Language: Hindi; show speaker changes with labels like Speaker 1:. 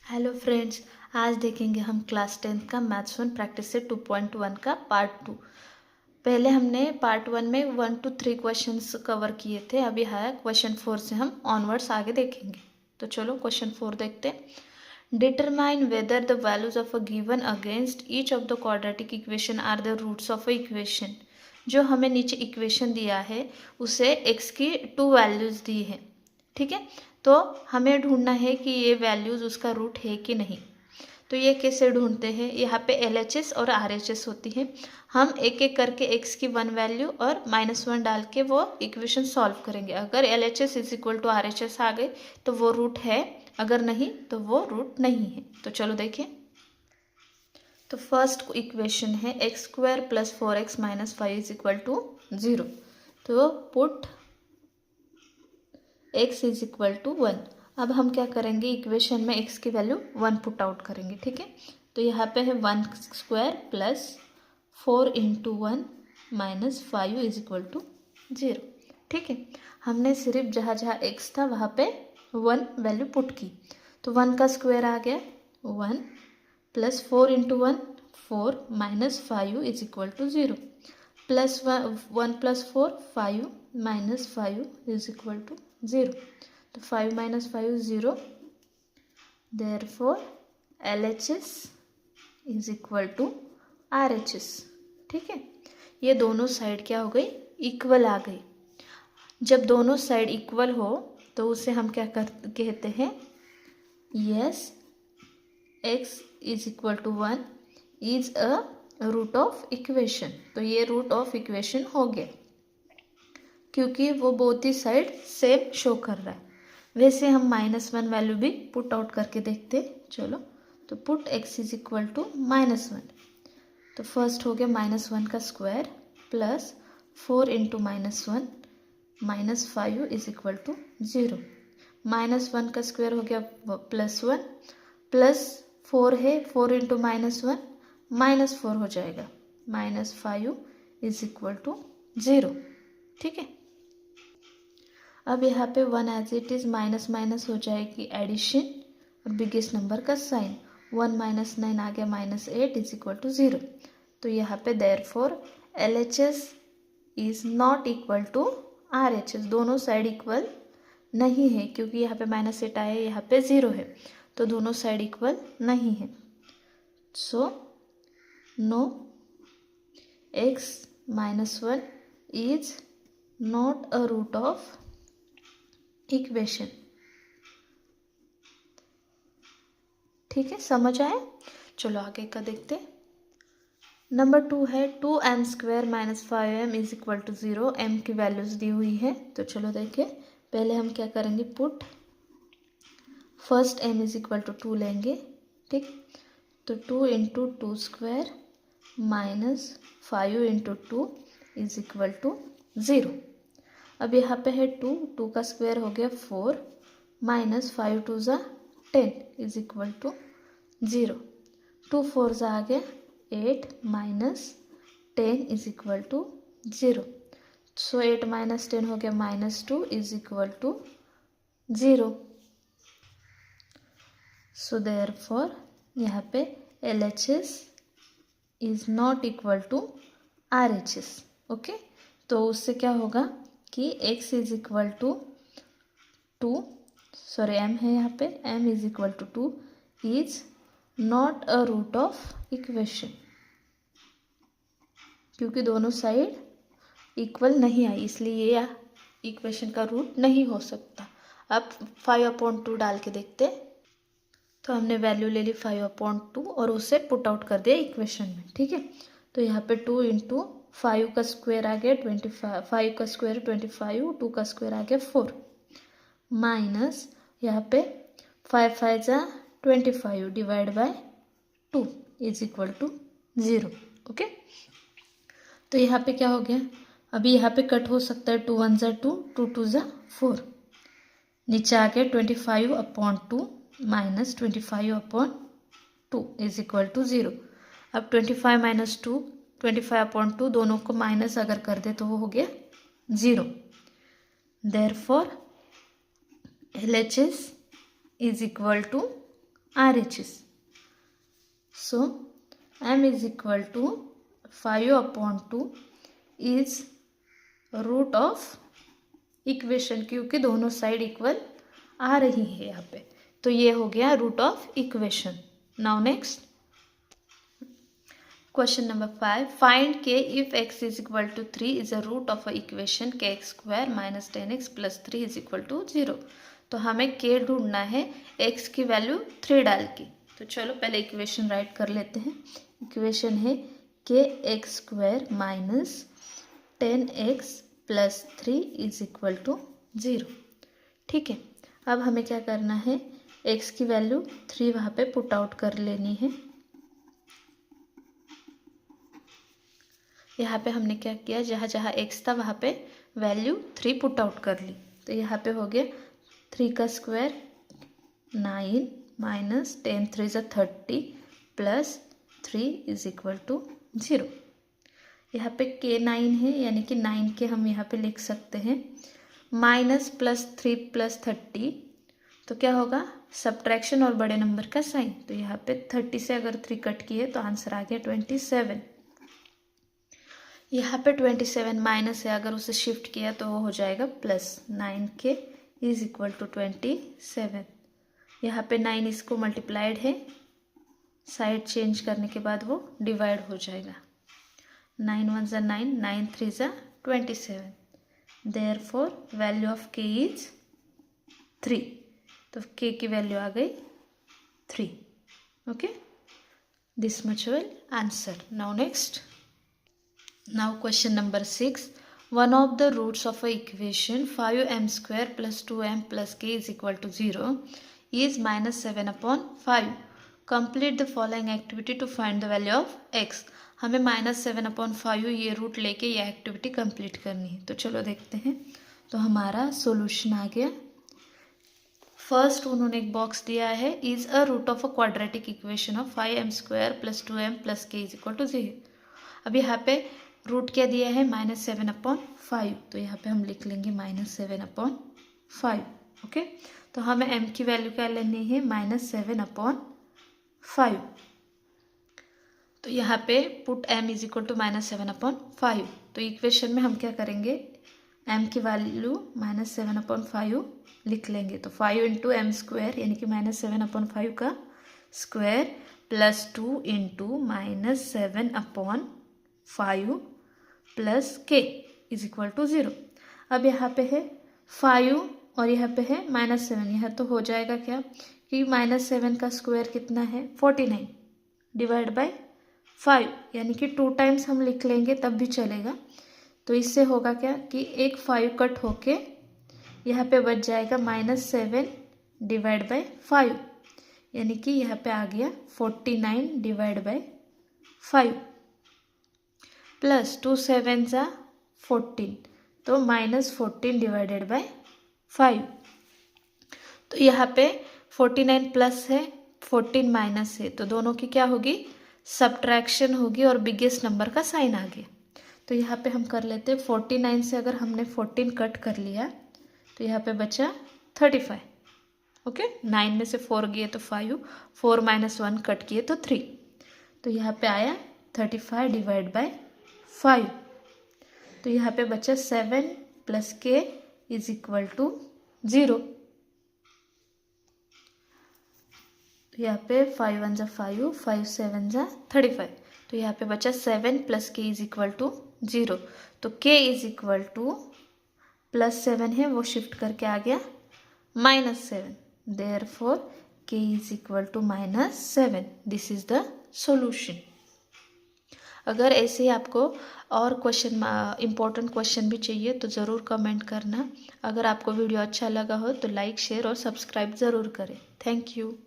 Speaker 1: हेलो फ्रेंड्स, आज देखेंगे हम क्लास 10th का मैथ्स 1 प्रैक्टिस से 2.1 का पार्ट 2। पहले हमने पार्ट 1 में 1 to 3 क्वेश्चंस कवर किए थे। अभी है क्वेश्चन 4 से हम ऑनवर्ड्स आगे देखेंगे। तो चलो क्वेश्चन 4 देखते हैं। Determine whether the values of a given against each of the quadratic equation are the roots of a equation. जो हमें नीचे इक्वेशन दिया है उसे x की 2 वैल्यूज दी है, ठीक है। तो हमें ढूंढना है कि ये वैल्यूज़ उसका रूट है कि नहीं। तो ये कैसे ढूंढते हैं, यहाँ पे LHS और RHS होती है। हम एक एक करके x की 1 वैल्यू और -1 डाल के वो इक्वेशन सॉल्व करेंगे। अगर LHS is equal to RHS आ गए तो वो रूट है, अगर नहीं तो वो रूट नहीं है। तो चलो देखें। तो फर्स्ट इक्वेशन है x² + 4x - 5 is equal to 0। तो put x is equal to 1। अब हम क्या करेंगे, इक्वेशन में x की वैल्यू 1 पुट आउट करेंगे, ठीक है। तो यहाँ पे है 1² + 4 × 1 - 5 इज इक्वल टू 0, ठीक है। हमने सिर्फ जहाँ जहाँ x था वहाँ पे 1 वैल्यू पुट की। तो 1 का स्क्वायर आ गया 1 + 4 × 1 4 - 5 is equal to 0 +1 + 4 5 - 5 is equal to 0। तो 5 - 5 0, therefore LHS is equal to RHS, ठीक है। ये दोनों साइड क्या हो गई, इक्वल आ गई। जब दोनों साइड इक्वल हो तो उसे हम क्या कहते हैं, yes x is equal to 1 is a root of equation. तो ये रूट ऑफ इक्वेशन हो गया क्योंकि वो बोथ ही साइड सेम शो कर रहा है। वैसे हम -1 वैल्यू भी पुट आउट करके देखते। चलो, तो put x is equal to -1। तो फर्स्ट हो गया -1 का स्क्वायर + 4 × -1 - 5 इज इक्वल टू 0। -1 का स्क्वायर हो गया +1 + 4 है 4 × -1 -4 हो जाएगा -5 इज इक्वल टू 0, ठीक है। अब यहाँ पे 1 एज इट इज़ माइनस हो जाएगी एडिशन और बिगेस्ट नंबर का साइन। 1 - 9 आ गया -8 इज इक्वल टू 0। तो यहाँ पे therefore LHS is not equal to RHS। दोनों साइड इक्वल नहीं है क्योंकि यहाँ पे -8 आया, यहाँ पे 0 है, तो दोनों साइड इक्वल नहीं है। So no x - 1 is not a root of equation, ठीक है। समझ आए? चलो आगे का देखते। नंबर 2 है 2m² - 5m is equal to 0। m की वैल्यूज दी हुई है। तो चलो देखिए, पहले हम क्या करेंगे, put first m is equal to 2 लेंगे, ठीक। तो 2 × 2² - 5 × 2 इज इक्वल टू 0। अब यहाँ पे है 2 का स्क्वायर हो गया 4 -5 2 ज़ा 10 इज इक्वल टू 0। 2 4 ज़ा आ गया 8 -10 इज इक्वल टू 0। सो 8 - 10 हो गया -2 is equal to 0। So therefore यहाँ पे LHS is not equal to RHS, okay. तो उससे क्या होगा कि x is equal to 2, sorry m है यहाँ पे, m is equal to 2 is not a root of equation क्योंकि दोनों साइड इक्वल नहीं आई, इसलिए ये इक्वेशन का रूट नहीं हो सकता। अब 5/2 डाल के देखते। तो हमने वैल्यू ले ली 5/2 और उसे पुट आउट कर दिया इक्वेशन में, ठीक है। तो यहाँ पे 2 × 5 का स्क्वायर आ गया 25, 5 का स्क्वायर 25, 2 का स्क्वायर आ गया 4 माइनस यहाँ पे 5 5 ज़ा 25 divide by 2 is equal to 0, okay. तो यहाँ पे क्या हो गया, अभी यहाँ पे कट हो सकता है 2 1 ज़ा 2 2 2 ज़ा 4, नीचे आ गया 25/2 - 25/2 इज इक्वल टू 0। अब 25 - 2 25/2 दोनों को माइनस अगर कर दे तो वो हो गया 0। Therefore LHS is equal to RHS. So m is equal to 5/2 is root of equation, क्योंकि दोनों साइड इक्वल आ रही है यहाँ पे, तो ये हो गया root of equation. Now next question number 5. Find K if x is equal to 3 is a root of a equation kx² - 10x + 3 is equal to 0. तो हमें k ढूंढना है x की वैल्यू 3 डाल के. तो चलो पहले इक्वेशन राइट कर लेते हैं. इक्वेशन है kx² - 10x + 3 is equal to 0. ठीक है, अब हमें क्या करना है, x की वैल्यू 3 वहाँ पे पुट आउट कर लेनी है. यहाँ पे हमने क्या किया, जहाँ जहाँ x था वहाँ पे वैल्यू 3 पुट आउट कर ली. तो यहाँ पे हो गया 3 का square 9 minus 10 3 = 30 plus 3 is equal to 0. यहाँ पे k 9 है, यानी कि 9 के हम यहाँ पे लिख सकते हैं. माइनस प्लस 3 प्लस 30, तो क्या होगा, सब्ट्रैक्शन और बड़े नंबर का साइन. तो यहाँ पे 30 से अगर 3 कट किए तो आंसर आ गया 27. यहाँ पे 27 माइनस है, अगर उसे शिफ्ट किया तो वो हो जाएगा plus 9k is equal to 27. यहाँ पे 9 इसको मल्टीप्लाइड है, साइड चेंज करने के बाद वो डिवाइड हो जाएगा. 9 1 = 9, 9 3 = 27. Therefore value of k is 3. तो k की वैल्यू आ गई 3. Okay, this much will answer. Now next. Now question number 6. One of the roots of a equation 5m² + 2m + k is equal to 0 is -7/5. Complete the following activity to find the value of x. हमें -7/5 ये रूट लेके ये एक्टिविटी कंप्लीट करनी है. तो चलो देखते हैं. तो हमारा सॉल्यूशन आ गया. फर्स्ट उन्होंने एक बॉक्स दिया है, is a root of a quadratic equation of 5m² + 2m + k is equal to 0. अब यहाँ पे रूट क्या दिया है, -7/5. तो यहाँ पे हम लिख लेंगे -7/5. ओके, तो हमें m की वैल्यू क्या लेनी है, -7/5. तो यहाँ पे put m is equal to -7/5. तो इक्वेशन में हम क्या करेंगे, m की वैल्यू -7/5 लिख लेंगे. तो 5 × m² यानी कि -7/5 का square plus 2 × -7/5 plus k is equal to 0. अब यहाँ पे है 5 और यहाँ पे है -7. यह तो हो जाएगा क्या कि -7 का स्क्वायर कितना है, 49 डिवाइड बाय 5, यानी कि 2 टाइम्स हम लिख लेंगे तब भी चलेगा. तो इससे होगा क्या कि एक 5 कट होके यहाँ पे बच जाएगा -7 डिवाइड बाय 5, यानी कि यहाँ पे आ गया 49 डिवाइड बाय 5 प्लस 2 7 = 14, तो -14 डिवाइडेड बाय 5. तो यहाँ पे 49 प्लस है, 14 माइनस है, तो दोनों की क्या होगी, सब्ट्रैक्शन होगी और बिगेस्ट नंबर का साइन आ गया. तो यहाँ पे हम कर लेते हैं 49 से अगर हमने 14 कट कर लिया तो यहाँ पे बचा 35. ओके, 9 में से 4 गए तो 5, 4 - 1 कट किए तो 3, तो यहाँ पे आया 35 डिवाइड बाय 5. तो यहाँ पे बचा 7 + k इज इक्वल टू 0. तो यहाँ पे 5 1 = 5, 5 7 = 35. तो यहाँ पे बचा 7 + k इज इक्वल टू 0. तो k इज इक्वल टू +7 है, वो शिफ्ट करके आ गया -7. Therefore k is equal to -7. This is the solution. अगर ऐसे ही आपको और क्वेश्चन, इम्पोर्टेंट क्वेश्चन भी चाहिए तो ज़रूर कमेंट करना. अगर आपको वीडियो अच्छा लगा हो तो लाइक, शेयर और सब्सक्राइब ज़रूर करें. Thank you.